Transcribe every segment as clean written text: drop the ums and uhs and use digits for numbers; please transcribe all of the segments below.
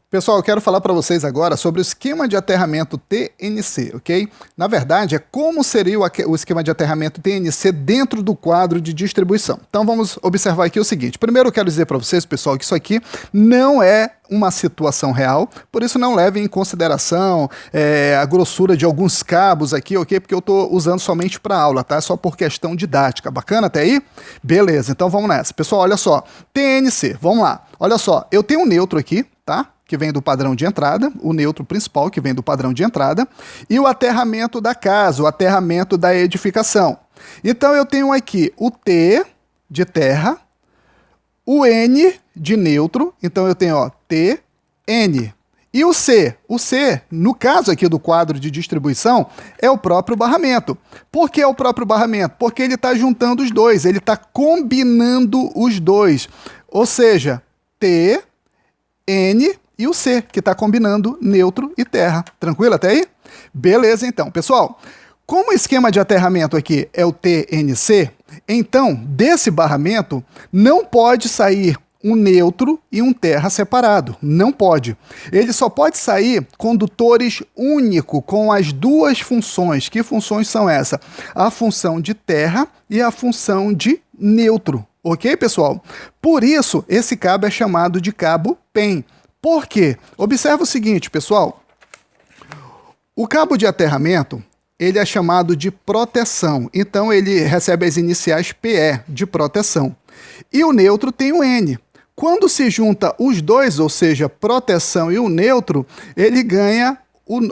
Pessoal, eu quero falar para vocês agora sobre o esquema de aterramento TNC, ok? Na verdade, é como seria o esquema de aterramento TNC dentro do quadro de distribuição. Então vamos observar aqui o seguinte. Primeiro eu quero dizer para vocês, pessoal, que isso aqui não é uma situação real, por isso não levem em consideração a grossura de alguns cabos aqui, ok? Porque eu estou usando somente para aula, tá? Só por questão didática. Bacana até aí? Beleza, então vamos nessa. Pessoal, olha só. TNC, vamos lá. Olha só, eu tenho um neutro aqui, tá? Que vem do padrão de entrada, o neutro principal que vem do padrão de entrada, e o aterramento da casa, o aterramento da edificação. Então eu tenho aqui o T de terra, o N de neutro, então eu tenho ó, T, N. E o C? O C, no caso aqui do quadro de distribuição, é o próprio barramento. Por que é o próprio barramento? Porque ele está juntando os dois, ele está combinando os dois. Ou seja, T, N e o C, que está combinando neutro e terra. Tranquilo até aí? Beleza, então. Pessoal, como o esquema de aterramento aqui é o TNC, então, desse barramento, não pode sair um neutro e um terra separado. Não pode. Ele só pode sair condutores único com as duas funções. Que funções são essas? A função de terra e a função de neutro. Ok, pessoal? Por isso, esse cabo é chamado de cabo PEM. Por quê? Observa o seguinte, pessoal. O cabo de aterramento, ele é chamado de proteção. Então, ele recebe as iniciais PE, de proteção. E o neutro tem o N. Quando se junta os dois, ou seja, proteção e o neutro, ele ganha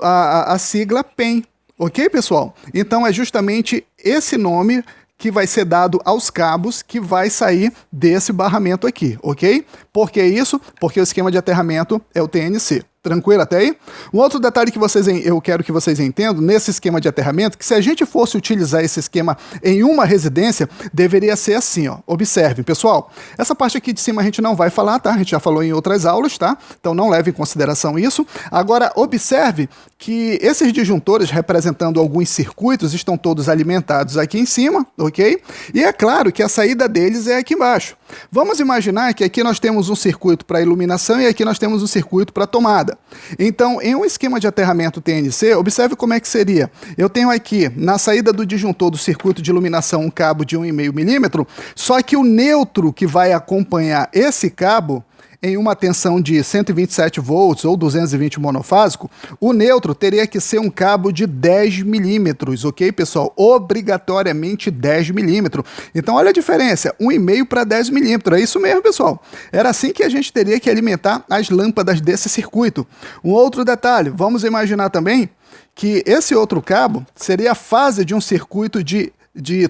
a sigla PEM. Ok, pessoal? Então, é justamente esse nome que vai ser dado aos cabos que vai sair desse barramento aqui, ok? Por que isso? Porque o esquema de aterramento é o TNC. Tranquilo até aí? Um outro detalhe que eu quero que vocês entendam nesse esquema de aterramento, que se a gente fosse utilizar esse esquema em uma residência, deveria ser assim, ó. Observem, pessoal. Essa parte aqui de cima a gente não vai falar, tá? A gente já falou em outras aulas, tá? Então não leve em consideração isso. Agora, observe que esses disjuntores representando alguns circuitos estão todos alimentados aqui em cima, ok? E é claro que a saída deles é aqui embaixo. Vamos imaginar que aqui nós temos um circuito para iluminação e aqui nós temos um circuito para tomada. Então, em um esquema de aterramento TNC, observe como é que seria. Eu tenho aqui, na saída do disjuntor do circuito de iluminação, um cabo de 1,5 milímetro, só que o neutro que vai acompanhar esse cabo, em uma tensão de 127 volts ou 220 monofásico, o neutro teria que ser um cabo de 10 milímetros, ok, pessoal? Obrigatoriamente 10 milímetros. Então, olha a diferença, 1,5 para 10 milímetros. É isso mesmo, pessoal. Era assim que a gente teria que alimentar as lâmpadas desse circuito. Um outro detalhe, vamos imaginar também que esse outro cabo seria a fase de um circuito de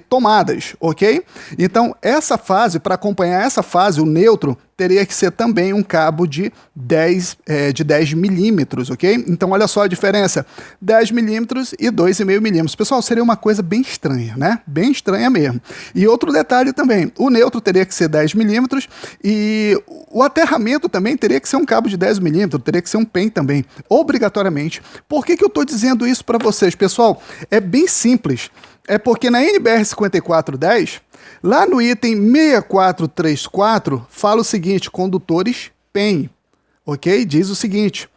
tomadas, ok? Então, essa fase, para acompanhar essa fase, o neutro, teria que ser também um cabo de 10 milímetros, ok? Então, olha só a diferença, 10 milímetros e 2,5 milímetros. Pessoal, seria uma coisa bem estranha, né? Bem estranha mesmo. E outro detalhe também, o neutro teria que ser 10 milímetros e o aterramento também teria que ser um cabo de 10 milímetros, teria que ser um PEM também, obrigatoriamente. Por que eu estou dizendo isso para vocês, pessoal? É bem simples. É porque na NBR 5410, lá no item 6434, fala o seguinte, condutores PEM, ok? Diz o seguinte,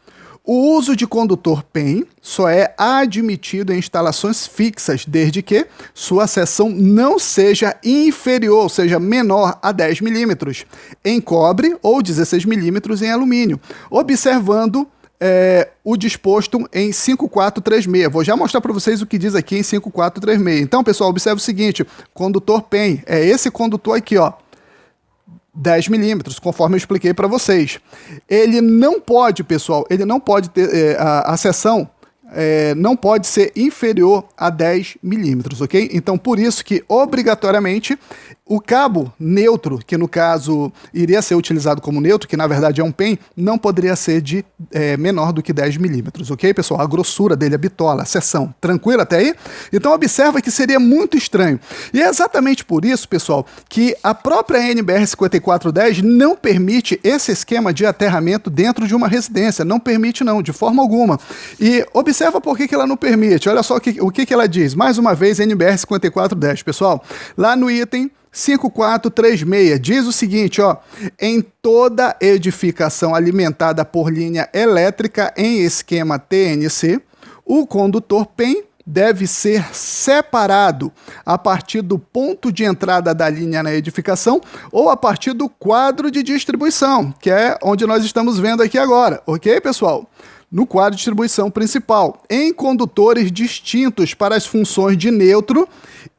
o uso de condutor PEM só é admitido em instalações fixas, desde que sua seção não seja inferior, ou seja, menor a 10 milímetros, em cobre ou 16 milímetros em alumínio, observando o disposto em 5436. Vou já mostrar para vocês o que diz aqui em 5436. Então, pessoal, observe o seguinte, condutor PEM, é esse condutor aqui, ó, 10 milímetros, conforme eu expliquei para vocês. Ele não pode, pessoal, ele não pode ter, a seção não pode ser inferior a 10 milímetros, ok? Então, por isso que, obrigatoriamente, o cabo neutro, que no caso iria ser utilizado como neutro, que na verdade é um PEM, não poderia ser de menor do que 10 milímetros, ok, pessoal? A grossura dele, a bitola, a seção, tranquilo até aí? Então, observa que seria muito estranho. E é exatamente por isso, pessoal, que a própria NBR 5410 não permite esse esquema de aterramento dentro de uma residência, não permite não, de forma alguma. E observa por que ela não permite, olha só o que ela diz, mais uma vez, NBR 5410, pessoal, lá no item 5436 diz o seguinte, ó: em toda edificação alimentada por linha elétrica em esquema TNC, o condutor PEM deve ser separado a partir do ponto de entrada da linha na edificação ou a partir do quadro de distribuição, que é onde nós estamos vendo aqui agora, ok, pessoal? No quadro de distribuição principal, em condutores distintos para as funções de neutro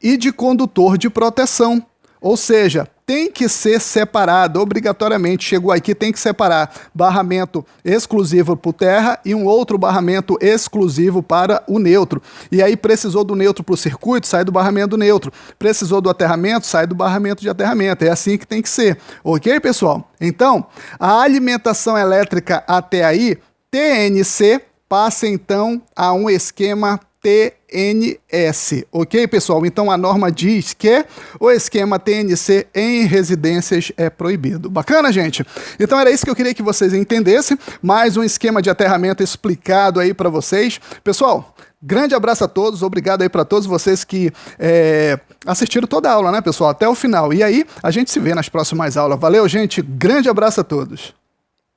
e de condutor de proteção. Ou seja, tem que ser separado, obrigatoriamente, chegou aqui, tem que separar barramento exclusivo para o terra e um outro barramento exclusivo para o neutro. E aí precisou do neutro para o circuito, sai do barramento do neutro. Precisou do aterramento, sai do barramento de aterramento. É assim que tem que ser, ok, pessoal? Então, a alimentação elétrica até aí, TNC, passa então a um esquema TNS, ok, pessoal? Então a norma diz que o esquema TNC em residências é proibido. Bacana, gente? Então era isso que eu queria que vocês entendessem. Mais um esquema de aterramento explicado aí para vocês. Pessoal, grande abraço a todos. Obrigado aí para todos vocês que assistiram toda a aula, né, pessoal? Até o final. E aí, a gente se vê nas próximas aulas. Valeu, gente. Grande abraço a todos.